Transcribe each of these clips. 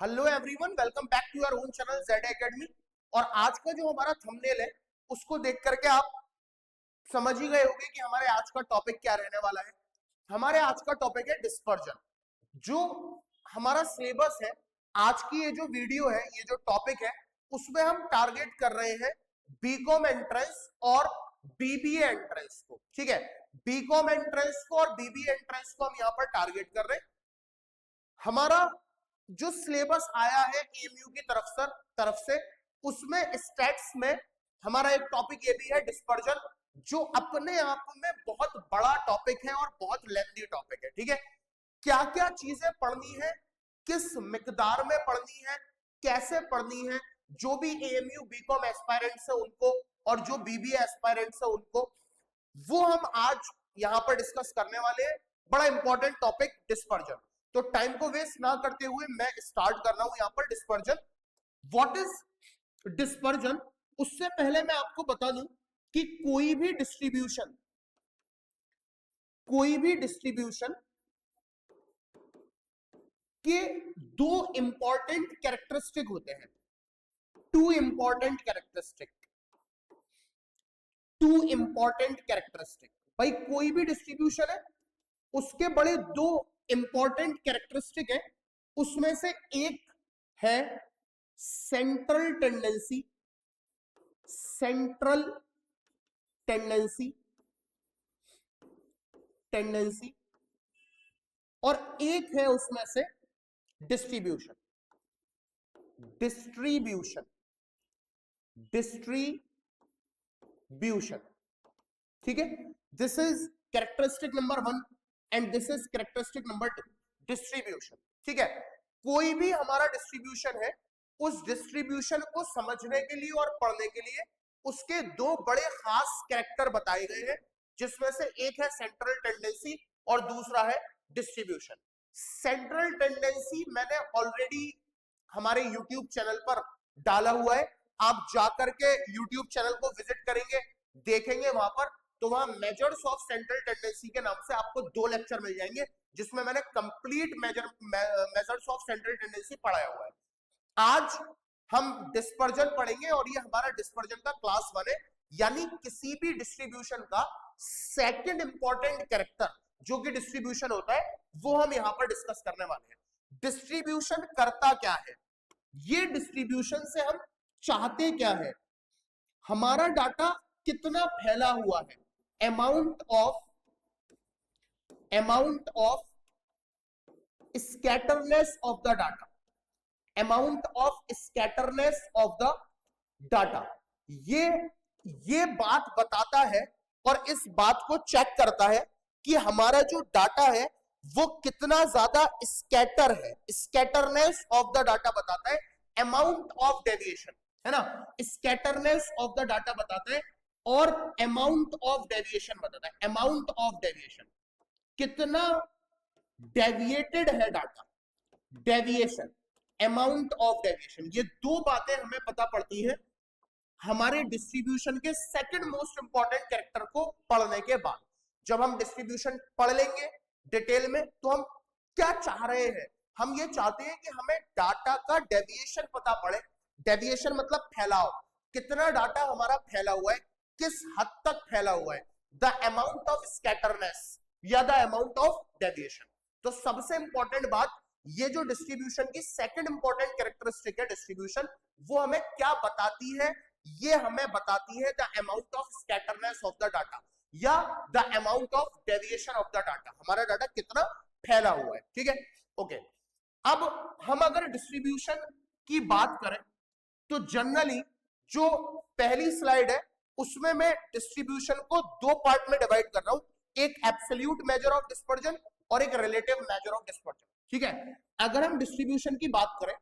Hello everyone, welcome back to your own channel Z academy. और आज का जो हमारा थंबनेल है उसको देख करके आप समझ ही गए होंगे कि हमारे आज का टॉपिक क्या रहने वाला है। हमारे आज का टॉपिक है डिस्पर्जन। जो हमारा सिलेबस है, आज की ये जो वीडियो है, ये जो टॉपिक है, उसमें हम टारगेट कर रहे हैं बीकॉम एंट्रेंस और बीबीए एंट्रेंस को। ठीक है, बीकॉम एंट्रेंस को और बीबीए एंट्रेंस को हम यहाँ पर टारगेट कर रहे हैं। हमारा जो सिलेबस आया है एएमयू की तरफ से उसमें स्टैट्स में हमारा एक टॉपिक ये भी है डिस्पर्जन, जो अपने आप में बहुत बड़ा टॉपिक है और बहुत लेंथी टॉपिक है। ठीक है, क्या क्या चीजें पढ़नी है, किस मिकदार में पढ़नी है, कैसे पढ़नी है, जो भी एएमयू बीकॉम एस्पायरेंट्स है उनको और जो बीबीए एस्पायरेंट्स है उनको, वो हम आज यहां पर डिस्कस करने वाले हैं। बड़ा इंपॉर्टेंट टॉपिक डिस्पर्जन। तो टाइम को वेस्ट ना करते हुए मैं स्टार्ट कर रहा हूं यहां पर डिस्पर्जन। What is dispersion? उससे पहले मैं आपको बता दूं कि कोई भी डिस्ट्रीब्यूशन के दो इंपॉर्टेंट कैरेक्टरिस्टिक होते हैं। Two important characteristic. भाई कोई भी डिस्ट्रीब्यूशन है, उसके बड़े दो इंपॉर्टेंट कैरेक्टरिस्टिक है। उसमें से एक है सेंट्रल टेंडेंसी और एक है उसमें से डिस्ट्रीब्यूशन। ठीक है, this is characteristic number 1 and this is characteristic number 2, distribution. ठीक है, कोई भी हमारा डिस्ट्रीब्यूशन है, उस डिस्ट्रीब्यूशन को समझने के लिए और पढ़ने के लिए उसके दो बड़े खास कैरेक्टर बताए गए हैं, जिसमें से एक है सेंट्रल टेंडेंसी और दूसरा है डिस्ट्रीब्यूशन। सेंट्रल टेंडेंसी मैंने ऑलरेडी हमारे YouTube चैनल पर डाला हुआ है। आप जाकर के YouTube चैनल को विजिट करेंगे, देखेंगे वहां पर, तो वहां मेजर्स ऑफ सेंट्रल टेंडेंसी के नाम से आपको 2 लेक्चर मिल जाएंगे, जिसमें मैंने complete measures of central tendency पढ़ाया हुआ है। आज हम डिस्पर्जन पढ़ेंगे और ये हमारा डिस्पर्जन का क्लास 1 है, यानी किसी भी डिस्ट्रीब्यूशन का सेकंड इंपॉर्टेंट कैरेक्टर जो कि डिस्ट्रीब्यूशन होता है, वो हम यहां पर डिस्कस करने वाले हैं। डिस्ट्रीब्यूशन करता क्या है, ये डिस्ट्रीब्यूशन से हम चाहते क्या है, हमारा डाटा कितना फैला हुआ है, amount of scatterness of the data, ये बात बताता है और इस बात को चेक करता है कि हमारा जो डाटा है वो कितना ज्यादा स्कैटर है। स्कैटरनेस ऑफ द डाटा बताता है, अमाउंट ऑफ डेविएशन, है ना, स्कैटरनेस ऑफ द डाटा बताता है और अमाउंट ऑफ डेविएशन बताता है। अमाउंट ऑफ डेविएशन, कितना डेविएटेड है data, deviation, amount of deviation, ये दो बातें हमें पता पड़ती है हमारे डिस्ट्रीब्यूशन के सेकंड मोस्ट इंपॉर्टेंट कैरेक्टर को पढ़ने के बाद। जब हम डिस्ट्रीब्यूशन पढ़ लेंगे डिटेल में, तो हम क्या चाह रहे हैं, हम ये चाहते हैं कि हमें डाटा का डेविएशन पता पड़े। डेविएशन मतलब फैलाव, कितना डाटा हमारा फैला हुआ है, किस हद तक फैला हुआ है, द अमाउंट ऑफ स्कैटरनेस या द अमाउंट ऑफ डेविएशन। तो सबसे इंपॉर्टेंट बात, ये जो डिस्ट्रीब्यूशन की सेकंड इंपॉर्टेंट कैरेक्टरिस्टिक है डिस्ट्रीब्यूशन, वो हमें क्या बताती है, ये हमें बताती है the amount of scatterness of the data या the amount of deviation of the data, हमारा डाटा कितना फैला हुआ है। ठीक है, ओके। अब हम अगर डिस्ट्रीब्यूशन की बात करें तो जनरली जो पहली स्लाइड है उसमें मैं डिस्ट्रीब्यूशन को दो पार्ट में डिवाइड कर रहा हूं, एक एब्सोल्यूट मेजर ऑफ डिस्पर्जन और एक रिलेटिव मेजर ऑफ डिस्पर्जन। ठीक है, अगर हम डिस्ट्रीब्यूशन की बात करें,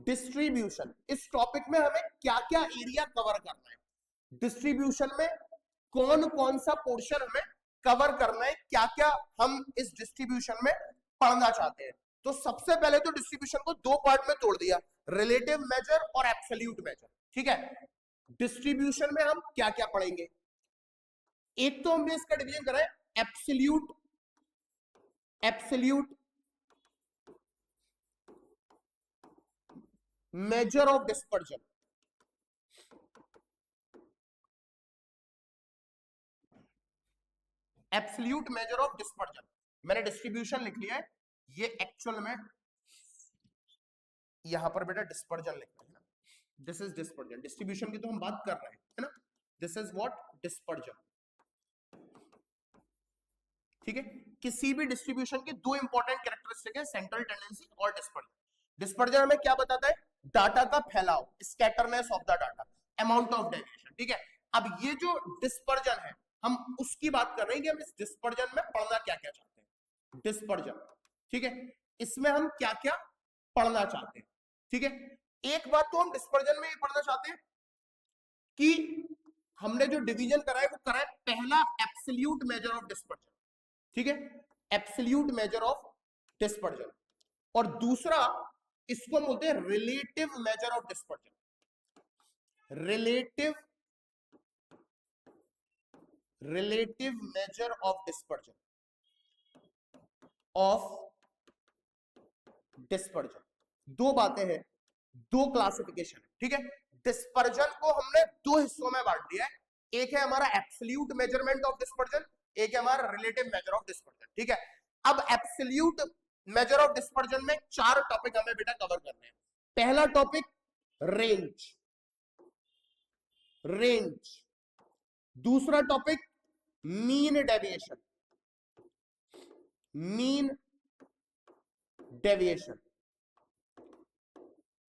डिस्ट्रीब्यूशन इस टॉपिक में हमें क्या क्या एरिया कवर करना है, डिस्ट्रीब्यूशन में कौन कौन सा पोर्शन हमें कवर करना है, क्या क्या हम इस डिस्ट्रीब्यूशन में पढ़ना चाहते हैं। तो सबसे पहले तो डिस्ट्रीब्यूशन को दो पार्ट में तोड़ दिया, रिलेटिव मेजर और एब्सोल्यूट मेजर। ठीक है, डिस्ट्रीब्यूशन में हम क्या क्या पढ़ेंगे, एक तो हमने इसका डिवीजन करा है absolute absolute measure of dispersion, absolute measure of dispersion. मैंने डिस्ट्रीब्यूशन लिख लिया है, ये एक्चुअल में यहां पर बेटा डिस्पर्जन लिखना है ना, दिस इज डिस्पर्जन। डिस्ट्रीब्यूशन की तो हम बात कर रहे हैं, है ना, दिस इज व्हाट डिस्पर्जन। ठीक है, किसी भी डिस्ट्रीब्यूशन के दो इंपॉर्टेंट कैरेक्टरिस्टिक है, सेंट्रल टेंडेंसी और डिस्पर्जन। डिस्पर्जन हमें क्या बताता है, डाटा का फैलाव, scatterness of the data, amount of deviation. ठीक है, अब ये जो डिस्पर्जन है हम उसकी बात कर रहे हैं कि हम इस डिस्पर्जन में पढ़ना क्या क्या चाहते हैं, डिस्पर्जन। ठीक है, इसमें हम क्या क्या पढ़ना चाहते हैं। ठीक है, एक बात तो हम डिस्पर्जन में ये पढ़ना चाहते हैं कि हमने जो डिवीजन करा है वो करा है पहला एब्सोल्यूट मेजर ऑफ डिस्पर्जन। ठीक है, एब्सोल्यूट मेजर ऑफ डिस्पर्जन, और दूसरा इसको हम बोलते हैं relative major of dispersion, relative major of dispersion. दो बातें हैं, दो क्लासिफिकेशन है। ठीक है, डिस्पर्जन को हमने दो हिस्सों में बांट दिया है, एक है हमारा एब्सोल्यूट मेजरमेंट ऑफ डिस्पर्जन, एक है हमारा रिलेटिव मेजर ऑफ डिस्पर्जन। ठीक है, अब एब्सोल्यूट मेजर ऑफ डिस्पर्जन में चार टॉपिक हमें बेटा कवर करने हैं। पहला टॉपिक रेंज, दूसरा टॉपिक मीन डेविएशन,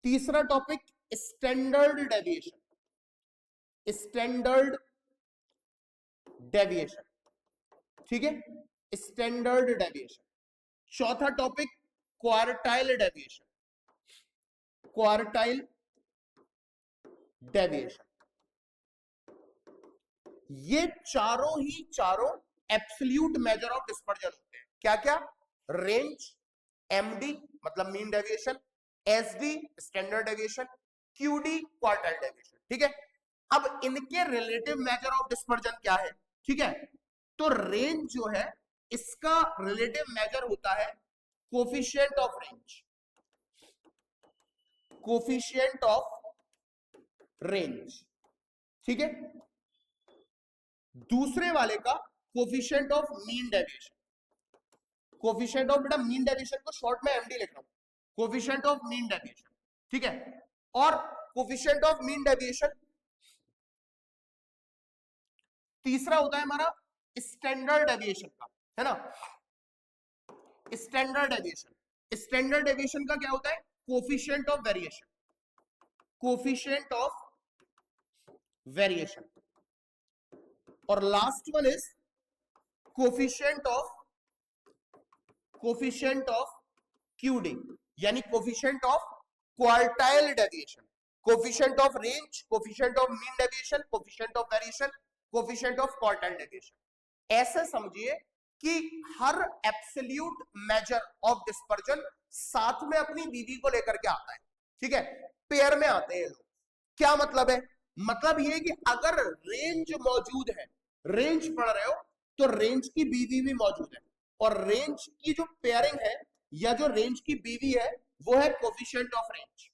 तीसरा टॉपिक स्टैंडर्ड डेविएशन। ठीक है, स्टैंडर्ड डेविएशन। चौथा टॉपिक क्वार्टाइल डेविएशन। ये चारों ही चारों एब्सोल्यूट मेजर ऑफ डिस्पर्जन होते हैं। क्या क्या, रेंज, एमडी मतलब mean deviation, SD standard deviation, QD quartile deviation. ठीक है, अब इनके रिलेटिव मेजर ऑफ डिस्पर्जन क्या है। ठीक है, तो रेंज जो है इसका रिलेटिव मेजर होता है कोफिशिएंट ऑफ रेंज। ठीक है, दूसरे वाले का coefficient of mean deviation, coefficient of बेटा मीन डेविएशन को शॉर्ट में एमडी लिख रहा हूं, कोफिशिएंट ऑफ मीन डेविएशन। ठीक है, और कोफिशिएंट ऑफ मीन डेविएशन तीसरा होता है हमारा स्टैंडर्ड डेविएशन का, है ना, स्टैंडर्ड डेविएशन का क्या होता है, कोफिशिएंट ऑफ वेरिएशन, और last one is coefficient of QD, यानी coefficient of quartile deviation, coefficient of range, coefficient of mean deviation, coefficient of variation, coefficient of quartile deviation. ऐसे समझिए कि हर एब्सोल्यूट मेजर ऑफ डिस्पर्जन साथ में अपनी बीवी को लेकर के आता है। ठीक है, पेयर में आते हैं लोग। क्या मतलब है, मतलब ये कि अगर रेंज मौजूद है, रेंज पढ़ रहे हो तो रेंज की बीवी भी मौजूद है, और रेंज की जो पेयरिंग है या जो रेंज की बीवी है वो है कोफिशिएंट ऑफ रेंज।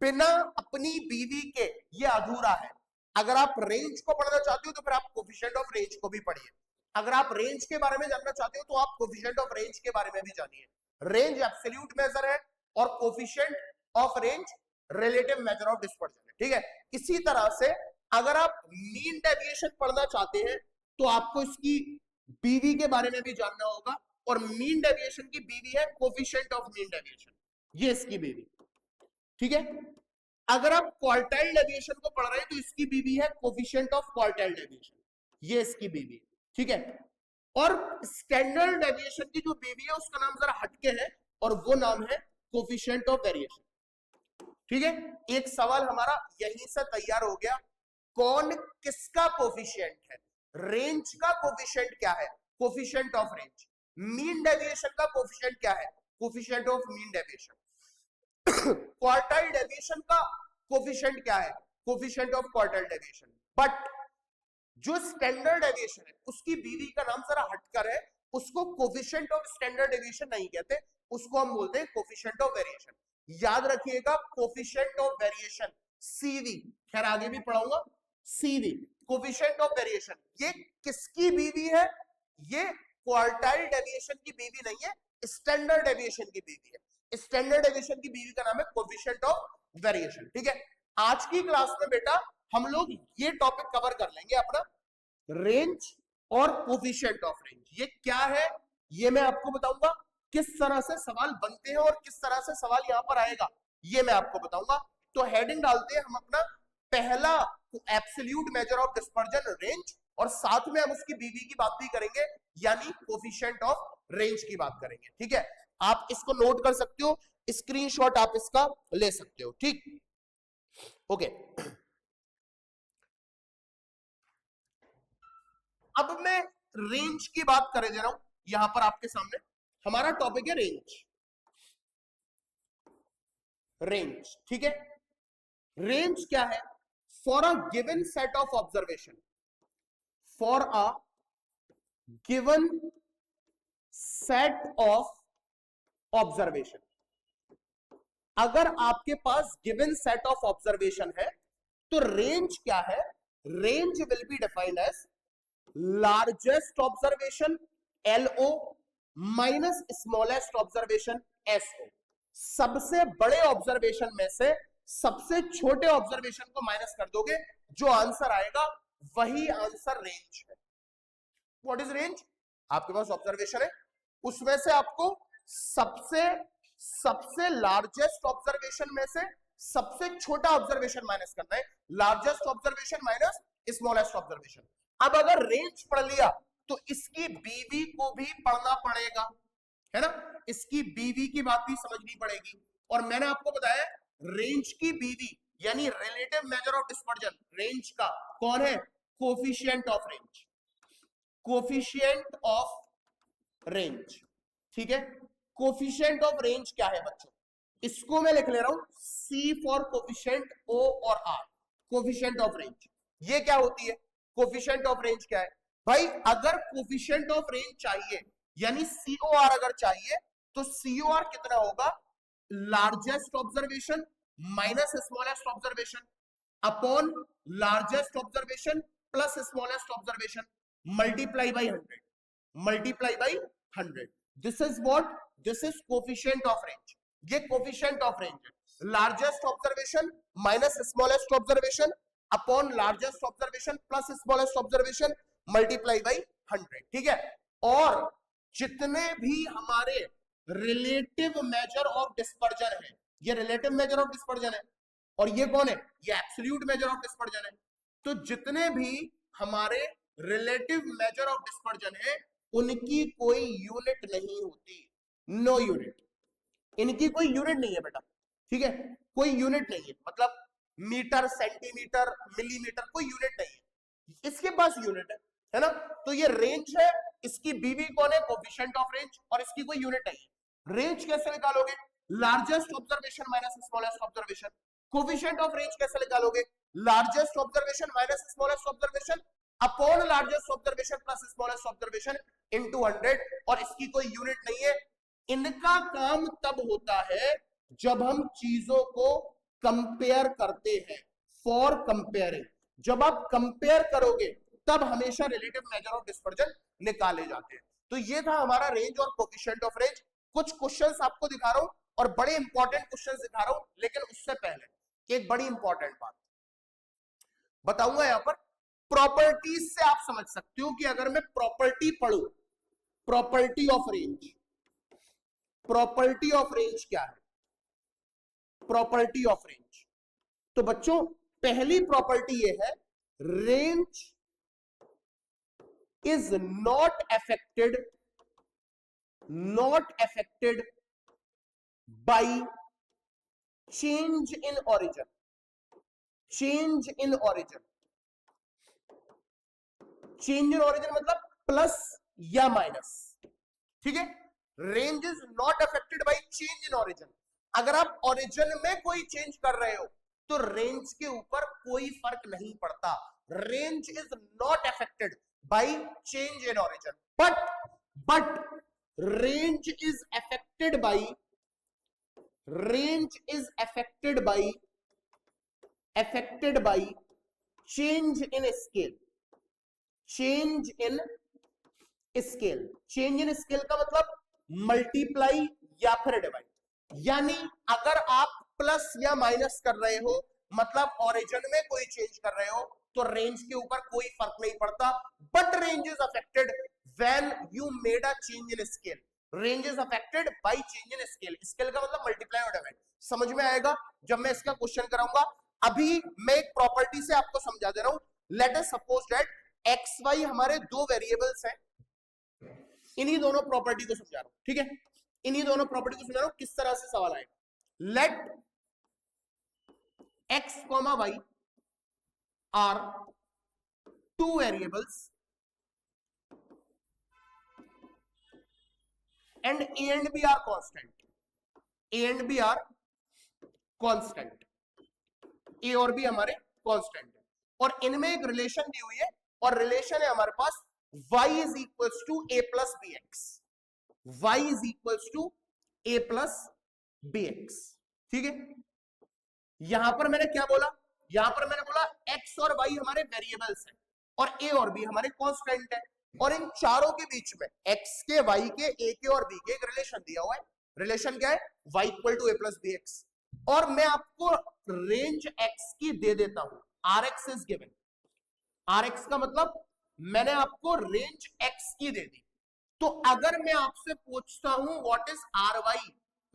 बिना अपनी बीवी के ये अधूरा है। अगर आप रेंज को पढ़ना चाहते हो तो फिर आप कोफिशिएंट ऑफ रेंज को भी पढ़िए, अगर आप रेंज के बारे में जानना चाहते हो तो आप कोफिशिएंट ऑफ रेंज के बारे में भी जानिए। रेंज एब्सोल्यूट मेजर है और coefficient of range relative major of dispersion है। ठीक है, इसी तरह से अगर आप मीन डेविएशन पढ़ना चाहते हैं तो आपको इसकी बीवी के बारे में भी जानना होगा, और मीन डेविएशन की बीवी है कोफिशिएंट ऑफ मीन डेविएशन, ये इसकी बीवी। ठीक है, अगर आप क्वार्टाइल डेविएशन को पढ़ रहे हैं तो इसकी बीवी है कोफिशिएंट ऑफ क्वार्टाइल डेविएशन, ये इसकी बीवी। ठीक है, और स्टैंडर्ड डेविएशन की जो बीवी है उसका नाम जरा हटके है और वो नाम है कोफिशिएंट ऑफ वेरिएशन। ठीक है, एक सवाल हमारा यहीं से तैयार हो गया, कौन किसका कोफिशिएंट है, रेंज का कोफिशिएंट क्या है, coefficient of range, mean deviation का कोफिशिएंट क्या है, coefficient of mean deviation, quartile deviation का कोफिशिएंट क्या है, coefficient of quartile deviation. But जो स्टैंडर्ड डेविएशन है उसकी बीवी का नाम जरा हटकर है, उसको कोफिशिएंट ऑफ स्टैंडर्ड डेविएशन नहीं कहते, उसको हम बोलते हैं कोफिशिएंट ऑफ वेरिएशन। याद रखिएगा कोफिशिएंट ऑफ वेरिएशन सीवी, खैर आगे भी पढ़ाऊंगा। सीवी कोफिशिएंट ऑफ वेरिएशन, ये किसकी बीवी है? ये क्वार्टाइल डेविएशन की बीवी नहीं है, स्टैंडर्ड डेविएशन की बीवी है। स्टैंडर्ड डेविएशन की बीवी का नाम है कोफिशिएंट ऑफ वेरिएशन। ठीक है, आज की क्लास में बेटा हम लोग ये टॉपिक कवर कर लेंगे अपना, रेंज और कोफिशिएंट ऑफ रेंज। ये क्या है ये मैं आपको बताऊंगा, किस तरह से सवाल बनते हैं और किस तरह से सवाल यहां पर आएगा ये मैं आपको बताऊंगा। तो हेडिंग डालते हैं हम अपना, पहला absolute measure of dispersion range, और साथ में हम उसकी बीवी की बात भी करेंगे, यानी कोफिशिएंट ऑफ रेंज की बात करेंगे। ठीक है, आप इसको नोट कर सकते हो, स्क्रीनशॉट आप इसका ले सकते हो। ठीक, ओके। अब मैं रेंज की बात करे दे रहा हूं यहां पर आपके सामने, हमारा टॉपिक है रेंज। रेंज, ठीक है, रेंज क्या है? For a given set of observation, for a given set of observation, अगर आपके पास गिवन सेट ऑफ ऑब्जर्वेशन है तो रेंज क्या है? Range will be defined as largest observation LO minus smallest observation SO। सबसे बड़े ऑब्जर्वेशन में से सबसे छोटे ऑब्जर्वेशन को माइनस कर दोगे, जो आंसर आएगा वही आंसर रेंज है। What is range? आपके पास ऑब्जर्वेशन है, उसमें से आपको सबसे लार्जेस्ट ऑब्जर्वेशन में से सबसे छोटा ऑब्जर्वेशन माइनस करना है, largest observation minus smallest observation. अब अगर रेंज पढ़ लिया तो इसकी बीवी को भी पढ़ना पड़ेगा, है ना, इसकी बीवी की बात भी समझनी पड़ेगी। और मैंने आपको बताया रेंज की बीवी यानी relative major of dispersion range का कौन है? Coefficient of range, coefficient of range. ठीक है, कोफिशिएंट ऑफ रेंज क्या है बच्चों? इसको मैं लिख ले रहा हूं C फॉर कोफिशिएंट, O और R, कोफिशिएंट ऑफ रेंज। ये क्या होती है? कोफिशिएंट ऑफ रेंज क्या है भाई? अगर कोफिशिएंट ऑफ रेंज चाहिए यानी COR अगर चाहिए तो COR कितना होगा? Largest observation minus smallest observation upon largest observation plus smallest observation multiply by 100, multiply by 100। This is what? This is coefficient of range. ये कोफिशिएंट ऑफ रेंज है, largest observation minus smallest observation upon largest observation plus smallest observation multiply by 100। ठीक है, और जितने भी हमारे relative major of dispersion है, ये रिलेटिव मेजर ऑफ डिस्पर्जन है, और ये कौन है? ये एब्सोल्यूट मेजर ऑफ डिस्पर्जन है। तो जितने भी हमारे रिलेटिव मेजर ऑफ डिस्पर्जन है उनकी कोई यूनिट नहीं होती, नो यूनिट, इनकी कोई यूनिट नहीं है बेटा। ठीक है, कोई यूनिट नहीं है, मतलब मीटर, सेंटीमीटर, मिलीमीटर, कोई यूनिट नहीं है, इसके पास यूनिट है ना। तो ये रेंज है, इसकी बीवी कौन है? कोफिशिएंट ऑफ रेंज, और इसकी कोई यूनिट नहीं है। रेंज कैसे निकालोगे? Largest observation minus smallest observation. Coefficient of range कैसे निकालोगे? Largest observation minus smallest observation upon largest observation plus smallest observation into 100, और इसकी कोई यूनिट नहीं है। इनका काम तब होता है जब हम चीजों को कंपेयर करते हैं, फॉर कंपेयरिंग। जब आप कंपेयर करोगे तब हमेशा रिलेटिव मेजर ऑफ डिस्पर्जन निकाले जाते हैं। तो ये था हमारा रेंज और कोफिशिएंट ऑफ रेंज। कुछ क्वेश्चंस आपको दिखा रहा हूं और बड़े इंपॉर्टेंट क्वेश्चंस दिखा रहा हूं, लेकिन उससे पहले एक बड़ी इंपॉर्टेंट बात बताऊंगा। यहां पर प्रॉपर्टीज से आप समझ सकते हो कि अगर मैं प्रॉपर्टी पढ़ूं, property of range, property of range क्या है? प्रॉपर्टी ऑफ रेंज, तो बच्चों पहली प्रॉपर्टी ये है, range is not affected by change in origin. Change in origin, change in origin मतलब प्लस या माइनस। ठीक है, range is not affected by change in origin. अगर आप ओरिजिन में कोई चेंज कर रहे हो तो रेंज के ऊपर कोई फर्क नहीं पड़ता। Range is not affected by change in origin, but but range is affected by change in scale. Change in scale का मतलब मल्टीप्लाई या फिर डिवाइड। यानी अगर आप प्लस या माइनस कर रहे हो, मतलब ओरिजिन में कोई चेंज कर रहे हो, तो रेंज के ऊपर कोई फर्क नहीं पड़ता। But range is affected when you made a change in scale. Range is affected by change in scale. Scale का मतलब मल्टीप्लाई और डिवाइड। समझ में आएगा जब मैं इसका क्वेश्चन कराऊंगा। अभी मैं एक प्रॉपर्टी से आपको समझा दे रहा हूं। Let us suppose that X Y हमारे दो वेरिएबल्स हैं, इन्हीं दोनों प्रॉपर्टी को समझा रहा हूं, ठीक है। इन्हीं दोनों प्रॉपर्टी को समझा रहा हूं, किस तरह से सवाल आएगा। Let X comma Y are two variables and A and B are constant. A and B are constant. A और B हमारे constant है और इनमें एक रिलेशन दी हुई है और रिलेशन है हमारे पास y is equals to a plus bx. y is equals to a plus bx. ठीक है। यहां पर मैंने क्या बोला, यहां पर मैंने बोला x और y हमारे वेरिएबल्स हैं और a और b हमारे कांस्टेंट है और इन चारों के बीच में x के, y के, a के और b के एक रिलेशन दिया हुआ है। रिलेशन क्या है? y equal to a plus B X. और मैं आपको रेंज x की दे देता हूं, rx इज गिवन। rx का मतलब मैंने आपको रेंज x की दे दी। तो अगर मैं आपसे पूछता हूं what is ry,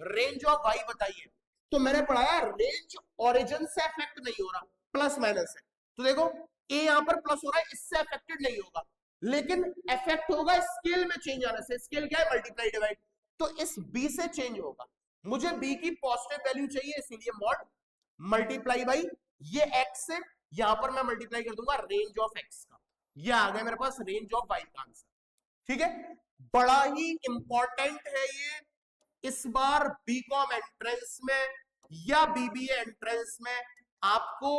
range of y बताइए, तो मैंने पढ़ाया रेंज ओरिजिन से अफेक्ट नहीं हो रहा, प्लस माइनस है। तो देखो a यहां पर प्लस हो रहा है, इससे अफेक्टेड नहीं होगा, लेकिन इफेक्ट होगा स्केल में चेंज आने से। स्केल क्या है? Multiply divide. तो इस b से चेंज होगा। मुझे b की पॉजिटिव वैल्यू चाहिए, इसीलिए मॉड मल्टीप्लाई बाई ये x से, यहां पर मैं मल्टीप्लाई कर दूंगा रेंज ऑफ x का। ये आ गया मेरे पास रेंज ऑफ y का आंसर। ठीक है, बड़ा ही इंपॉर्टेंट है ये। इस बार बीकॉम एंट्रेंस में या बीबीए एंट्रेंस में आपको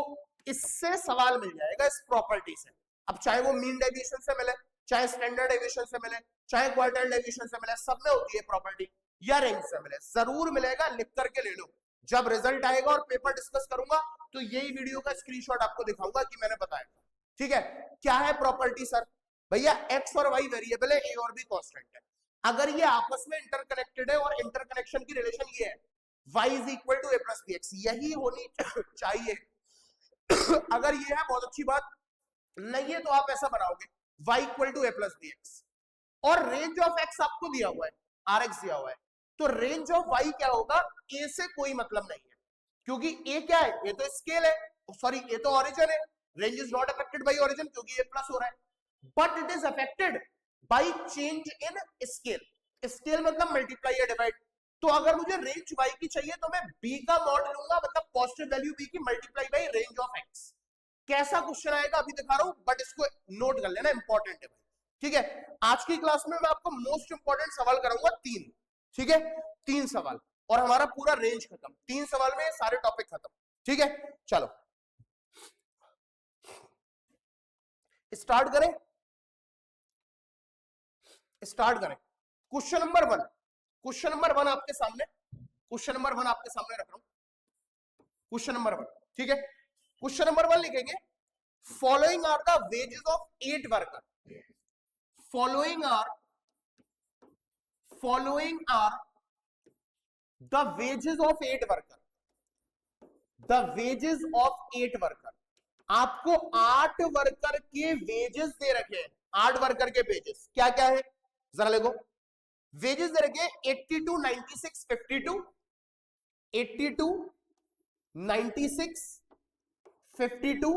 इससे सवाल मिल जाएगा, इस प्रॉपर्टी से। अब चाहे वो मीन डेविएशन से मिले, चाहे स्टैंडर्ड डेविएशन से मिले, चाहे क्वार्टाइल डेविएशन से मिले, सब में होती है प्रॉपर्टी, या रेंज से मिले, जरूर मिलेगा। लिख करके ले लो, जब रिजल्ट आएगा और पेपर डिस्कस करूंगा तो यही वीडियो का स्क्रीनशॉट आपको दिखाऊंगा कि मैंने बताया। ठीक है, क्या है प्रॉपर्टी सर? भैया एक्स और वाई वेरिएबल है, ए और बी कांस्टेंट है। अगर ये आपस में इंटरकनेक्टेड है और इंटरकनेक्शन की रिलेशन ये है y is equal to a plus B X, यही होनी चाहिए। अगर ये है बहुत अच्छी बात, नहीं है तो आप ऐसा बनाओगे y equal to a plus B X और रेंज ऑफ x आपको दिया हुआ है, rx दिया हुआ है। तो रेंज ऑफ y क्या होगा? a से कोई मतलब नहीं है, क्योंकि a क्या है? ये तो स्केल है, सॉरी ये तो ओरिजिन है। Range is not affected by origin क्योंकि ये प्लस हो रहा है, but it is affected by change in scale. Scale मतलब मल्टीप्लाई या डिवाइड। तो अगर मुझे रेंज y की चाहिए तो मैं b का मॉड लूंगा, मतलब पॉजिटिव वैल्यू b की multiply by range of x। कैसा क्वेश्चन आएगा अभी दिखा रहा हूं, बट इसको नोट कर लेना, इंपॉर्टेंट है भाई। ठीक है, आज की क्लास में मैं आपको मोस्ट इंपॉर्टेंट सवाल कराऊंगा 3। ठीक है, 3 सवाल और हमारा पूरा रेंज खत्म। 3 सवाल में सारे टॉपिक खत्म। ठीक है, चलो स्टार्ट करें। क्वेश्चन नंबर 1, क्वेश्चन नंबर 1 आपके सामने, क्वेश्चन नंबर 1 आपके सामने रख रहा हूं। क्वेश्चन नंबर 1, ठीक है। क्वेश्चन नंबर 1 लिखेंगे, following are the wages of 8 worker. Following are the wages of 8 worker. The wages of 8 worker. आपको 8 वर्कर के वेजेस दे रखे हैं, 8 वर्कर के वेजेस क्या क्या है जरा देखो। वेजेस दे रखे 82, 96, 52, 82, 96, 52,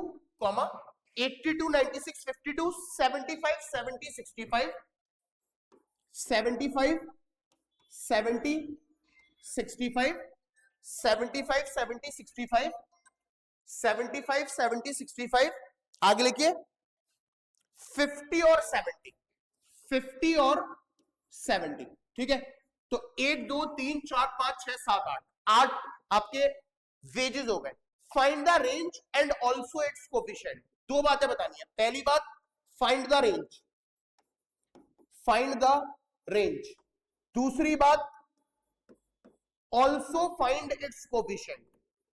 82, 96, 52, 75, 70, 65, 75, 70, 65, 75, 70, 65, 75, 70, 65, आगे लिखिए 50 और 70, 50 और 70। ठीक है, तो 1 2 3 4 5 6 7 8 आपके वेजेस हो गए। Find the range and also it's coefficient. 2 बातें बतानी है। पहली बात, find the range, find the range. दूसरी बात, also find its coefficient,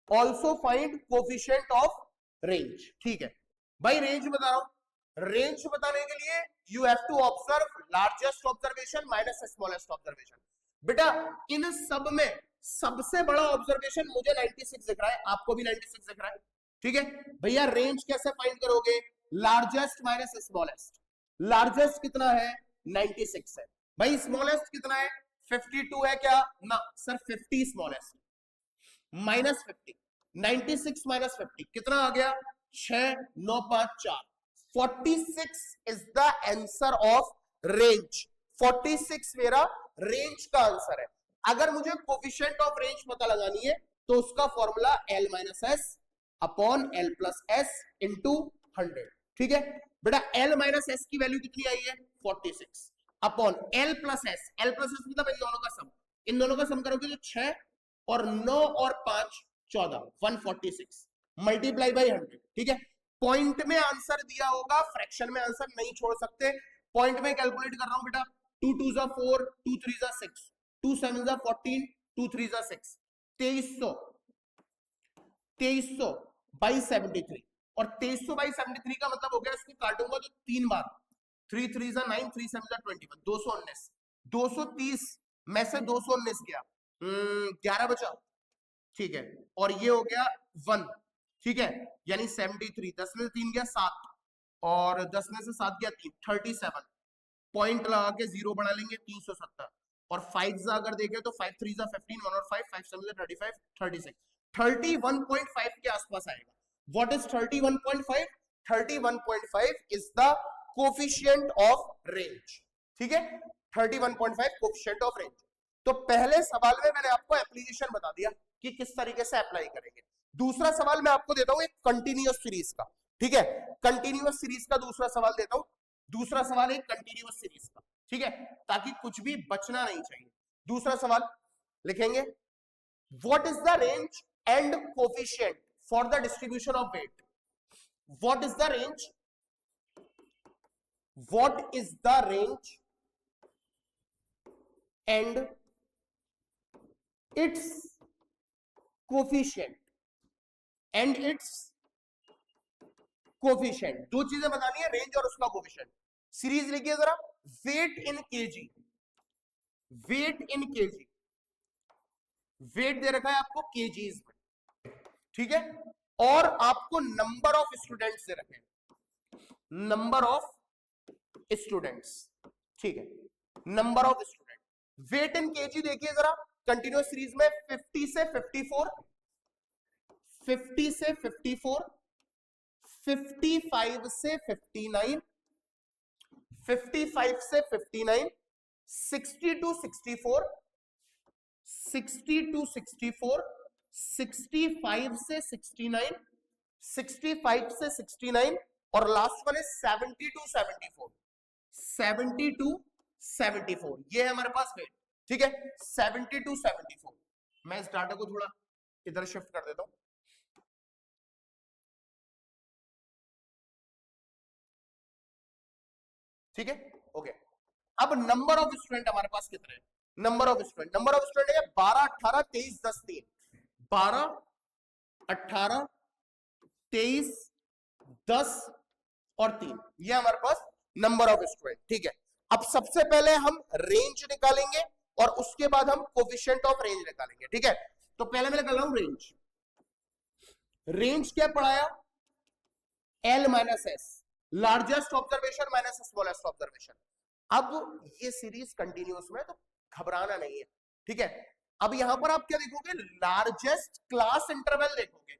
also find coefficient of range. ठीक है भाई, रेंज बता रहा हूं, रेंज बताने के लिए you have to observe largest observation minus smallest observation. बेटा इन सब में सबसे बड़ा ऑब्जर्वेशन मुझे 96 दिख रहा है, आपको भी 96 दिख रहा है। ठीक है भैया, रेंज कैसे फाइंड करोगे? Largest minus smallest. लार्जेस्ट कितना है? 96 है भाई। स्मॉलेस्ट कितना है? 52 है क्या? ना सर, 50 स्मॉलेस्ट माइनस 50, 96 माइनस 50 कितना आ गया? 6 9 5 4, 46 is the answer of range. 46 मेरा रेंज का आंसर है। अगर मुझे कोफिशिएंट ऑफ रेंज पता लगानी है तो उसका formula L minus S upon L plus S into 100। ठीक है बेटा, L माइनस एस की वैल्यू कितनी आई है? 46 upon L plus S. L plus S मतलब इन दोनों का सम, इन दोनों का सम करोगे तो 6 और 9 और 5 14, 146 मल्टीप्लाई बाई 100। ठीक है, पॉइंट में आंसर दिया होगा, फ्रैक्शन में आंसर नहीं छोड़ सकते। पॉइंट में कैलकुलेट कर रहा हूं बेटा, 2 2 जा 4, 2 3 जा 6, 2 7 जा 14, 2 3 जा 6, 2300 बाई 73। और 2300 बाई 73 का मतलब हो गया, इसको काटूंगा तो 3 बार, 3 3 जा 9, 3 7 जा 21, 219, 230 में से 219 गया, 11 बचा। ठीक है, और ये हो गया 1। ठीक है, यानी 73, 10 में से 3 गया 7, और 10 में से 7 गया 3, 37। पॉइंट लगा के 0 बढ़ा लेंगे, 370। और 5 अगर देखें तो 5 3 15, 1 और 5, 5 7 35, 36, 31.5 के आसपास आएगा। What is 31.5? 31.5 is the coefficient of range. ठीक है, 31.5 कोफिशिएंट ऑफ रेंज। तो पहले सवाल में मैंने आपको एप्लीकेशन बता दिया कि किस तरीके से अप्लाई करेंगे। दूसरा सवाल मैं आपको देता हूं एक कंटिन्यूअस सीरीज का। ठीक है, कंटिन्यूअस सीरीज का दूसरा सवाल देता हूं। दूसरा सवाल एक कंटिन्यूअस सीरीज का, ठीक है, ताकि कुछ भी बचना नहीं चाहिए। दूसरा सवाल लिखेंगे, what is the range and coefficient for the distribution of weight. What is the range, what is the range and its coefficient, and its coefficient. दो चीजें बतानी है, रेंज और उसका कोफिशिएंट। सीरीज लिखिए जरा, wait in KG, wait in KG, wait दे रखा है आपको केजीज में। ठीक है, और आपको नंबर ऑफ स्टूडेंट्स दे रखे हैं, नंबर ऑफ स्टूडेंट्स। ठीक है, number of student. Weight in KG देखिए जरा, कंटिन्यूअस सीरीज में 50 से 54, 50 से 54, 55 से 59, 55 से 59, 60 टू 64, 60 टू 64, 65 से 69, 65 से 69, और लास्ट वन है 70 टू 74, 70 टू 74। ये है हमारे पास वेट। ठीक है, 70 टू 74। मैं इस डाटा को थोड़ा इधर शिफ्ट कर देता हूं। ठीक है, ओके। अब नंबर ऑफ स्टूडेंट हमारे पास कितने हैं? Number of student, number of student है 12 18 23 10 3, 12 18 23 10 और 3, ये हमारे पास नंबर ऑफ स्टूडेंट। ठीक है, अब सबसे पहले हम रेंज निकालेंगे और उसके बाद हम कोफिशिएंट ऑफ रेंज निकालेंगे। ठीक है, तो पहले मैं निकाल रहा हूं रेंज। रेंज क्या पढ़ाया? L minus S, largest observation minus smallest observation. अब ये सीरीज कंटिन्यूअस में, तो घबराना नहीं है। ठीक है, अब यहां पर आप क्या देखोगे? लार्जेस्ट क्लास इंटरवल देखोगे,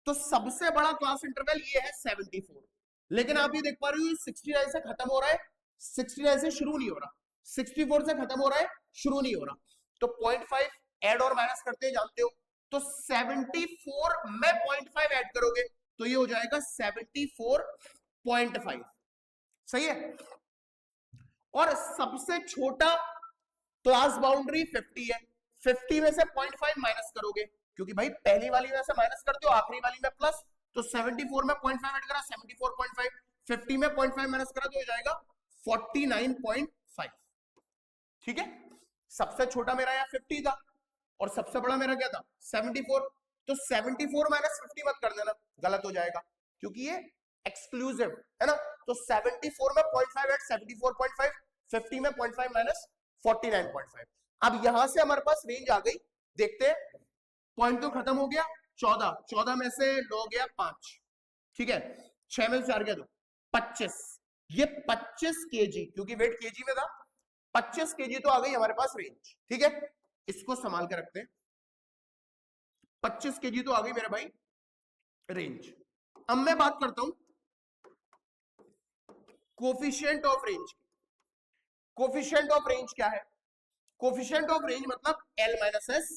तो सबसे बड़ा क्लास इंटरवल ये है 74। लेकिन आप ये देख पा रहे हो 69 से खत्म हो रहा है, 69 से शुरू नहीं हो रहा, 64 से खत्म हो रहा है, शुरू नहीं हो रहा। तो 0.5 ऐड और माइनस करते हैं, जानते हो। तो 74 में 0.5 ऐड करोगे तो ये हो जाएगा 74.5। सही है। और सबसे छोटा क्लास बाउंड्री 50 है, 50 में से 0.5 माइनस करोगे, क्योंकि भाई पहली वाली में से माइनस करते हो, आखिरी वाली में प्लस। तो 74 में 0.5 ऐड करा, 74.5, 50 में 0.5 माइनस करा तो हो जाएगा 49.5। ठीक है, सबसे छोटा मेरा यहाँ 50 था और सबसे बड़ा मेरा क्या था 74। तो 74 माइनस 50 मत कर देना, गलत हो जाएगा क्योंकि ये एक्सक्लूसिव है ना। तो 74 में 0.5 ऐड 74.5, 50 में 0.5 माइनस 49.5। अब यहां से हमारे पास रेंज आ गई, देखते हैं। पॉइंट तो खत्म हो गया, 14 में से 9 गया 5, ठीक है, 6 में 4 गया 2, 25। ये 25 केजी, क्योंकि वेट केजी में था, 25 केजी तो आ गई हमारे पास रेंज, ठीक है, इसको संभाल के रखते हैं। 25 केजी तो आ गई मेरे भाई रेंज। अब मैं बात करता हूं coefficient of range. Coefficient of range क्या है? कोफिशिएंट ऑफ रेंज मतलब L minus S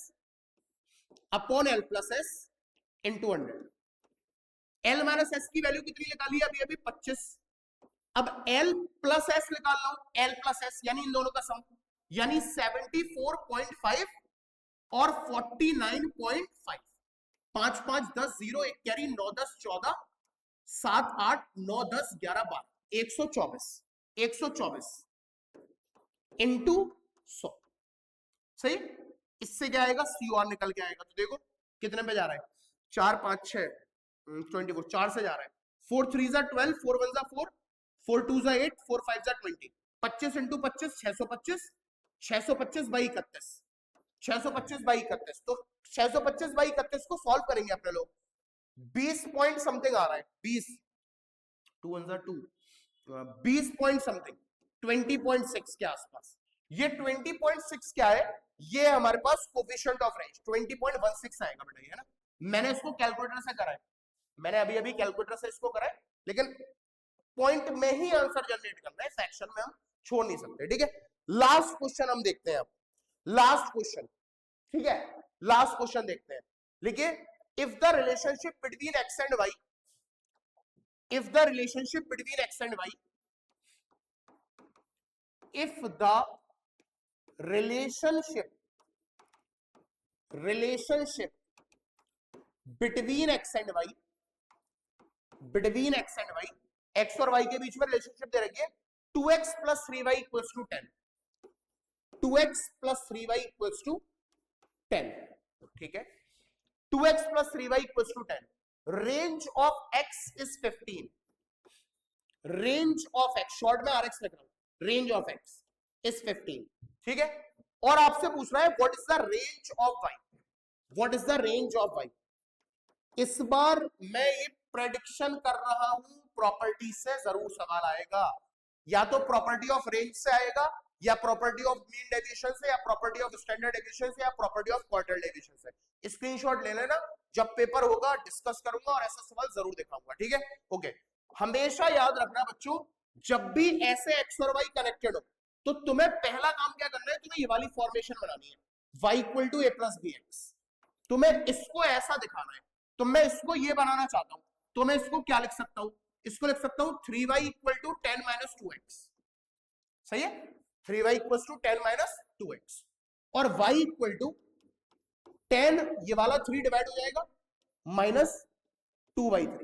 upon L plus S into 100। L minus S की वैल्यू कितनी निकाली अभी अभी 25। अब L प्लस एस निकाल लो, L प्लस एस यानी इन दोनों का सम, यानी 74.5 और 49.5। 5 5 10 0 1 कैरी 9 10 14 7 8 9 10 11 12 124 124 इंटू 100, सही। इससे क्या आएगा COR निकल के आएगा। तो देखो कितने पे जा रहा है, 4 5 6 24, 4 से जा रहा है। 4 3 जा 12, 4 1 जा 4, 4 2 जा 8, 4 5 जा 20। 25 इंटू 25 625, 625 बाई 31, 625 बाई 31। तो 625 बाई 31 को सॉल्व करेंगे अपने लोग, 20 पॉइंट समथिंग आ रहा है, 20 2 1 जा 2, 20 पॉइंट समथिंग, 20.6 के आसपास। ये 20.6 क्या है, ये हमारे पास कोफिशिएंट ऑफ रेंज 20.16 आएगा बेटा, ये है ना। मैंने इसको कैलकुलेटर से करा है, मैंने अभी अभी कैलकुलेटर से इसको करा है, लेकिन पॉइंट में ही आंसर जनरेट करना है, फ्रैक्शन में हम छोड़ नहीं सकते, ठीक है। लास्ट क्वेश्चन हम देखते हैं अब, लास्ट क्वेश्चन, ठीक है, लास्ट क्वेश्चन देखते हैं। लिखिए, if the relationship between X and Y, if the relationship between x and y, if the relationship between x and y, between x and y, x और y के बीच में relationship दे रखी है 2x plus 3y equals to 10, 2x plus 3y equals to 10, ठीक है, 2x plus 3y equals to 10, range of x is 15, range of x, short में rx लिख रहा हूं, range of x is 15, ठीक है। और आपसे पूछ रहा है what is the range of y, what is the range of y। इस बार मैं ये प्रेडिक्शन कर रहा हूं, प्रॉपर्टी से जरूर सवाल आएगा, या तो प्रॉपर्टी ऑफ रेंज से आएगा, या प्रॉपर्टी ऑफ मीन डेविएशन से, या प्रॉपर्टी ऑफ स्टैंडर्ड डेविएशन से, या प्रॉपर्टी ऑफ क्वार्टर डेविएशन से। स्क्रीनशॉट ले लेना, जब पेपर होगा डिस्कस करूंगा और ऐसा सवाल जरूर दिखाऊंगा, ठीक है, ओके। हमेशा याद रखना बच्चों, जब भी ऐसे एक्स और वाई कनेक्टेड हो तो तुम्हें पहला काम क्या करना है, तुम्हें ये वाली फॉर्मेशन बनानी है, y equal to a plus B X. तुम्हें इसको ऐसा दिखाना है, तो मैं इसको ये बनाना चाहता हूं, तो मैं इसको क्या लिख सकता हूं, इसको लिख सकता हूं 3y equal to 10 minus 2x, सही है, 3y equal to 10 minus 2x, और y इक्वल टू 10, ये वाला 3 डिवाइड हो जाएगा माइनस 2/3,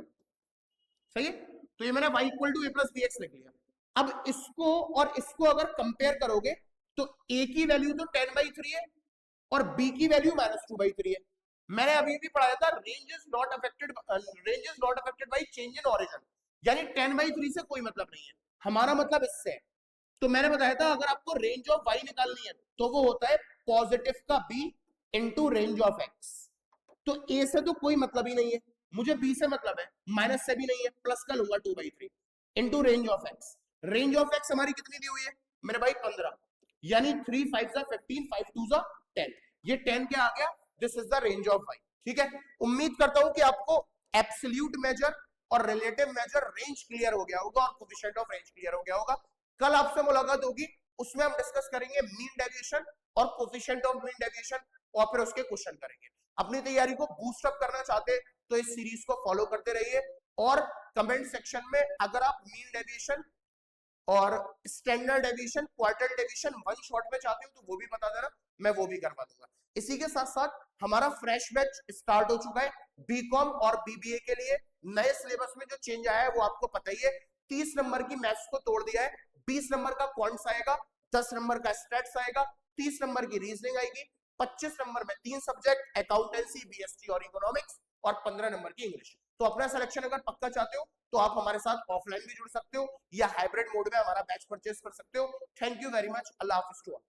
सही है। तो ये मैंने y equal to a plus B X लिख लिया। अब इसको और इसको अगर कंपेयर करोगे तो a की वैल्यू तो 10/3 है और b की वैल्यू माइनस 2/3 है। मैंने अभी भी पढ़ाया था range is not affected by change in origin, यानी 10/3 से कोई मतलब नहीं है, हमारा मतलब इससे है। तो मैंने बताया था अगर आपको रेंज ऑफ y निकालनी है तो वो होता है पॉजिटिव का b into range of x। तो a से तो कोई मतलब ही नहीं है, मुझे b से मतलब है, माइनस से भी नहीं है, प्लस का लूंगा 2/3 into range of x। Range of x हमारी कितनी दी हुई है मेरे भाई 15, यानी 3 5 जा 15, 5 2 जा 10, ये 10 क्या आ गया, this is the range of y, ठीक है। उम्मीद करता हूं कि आपको एब्सोल्यूट मेजर और रिलेटिव मेजर रेंज क्लियर हो गया होगा और कोफिशिएंट ऑफ रेंज क्लियर हो गया होगा। कल आपसे मुलाकात होगी, उसमें हम डिस्कस करेंगे मीन डेविएशन और कोफिशिएंट ऑफ मीन डेविएशन, और फिर उसके क्वेश्चन करेंगे। अपनी तैयारी को बूस्ट अप करना चाहते हैं तो इस सीरीज को फॉलो करते रहिए, और कमेंट सेक्शन में अगर आप मीन डेविएशन और standard deviation, quarter deviation one shot में चाहते हो तो वो भी बता देना, मैं वो भी करवा दूंगा। इसी के साथ साथ हमारा फ्रेश बैच स्टार्ट हो चुका है बीकॉम और बीबीए के लिए। नए सिलेबस में जो चेंज आया है वो आपको पता ही है, 30 नंबर की मैथ्स को तोड़ दिया है, 20 नंबर का क्वांट्स आएगा, 10 नंबर का स्टैट्स आएगा, 30 नंबर की रीजनिंग आएगी, 25 नंबर में 3 सब्जेक्ट अकाउंटेंसी, बीएसटी और इकोनॉमिक्स, और 15 नंबर की इंग्लिश। तो अपना सिलेक्शन अगर पक्का चाहते हो तो आप हमारे साथ ऑफलाइन भी जुड़ सकते हो या हाइब्रिड मोड में हमारा बैच परचेस कर सकते हो। Thank you very much. अल्लाह हाफिज टू ऑल।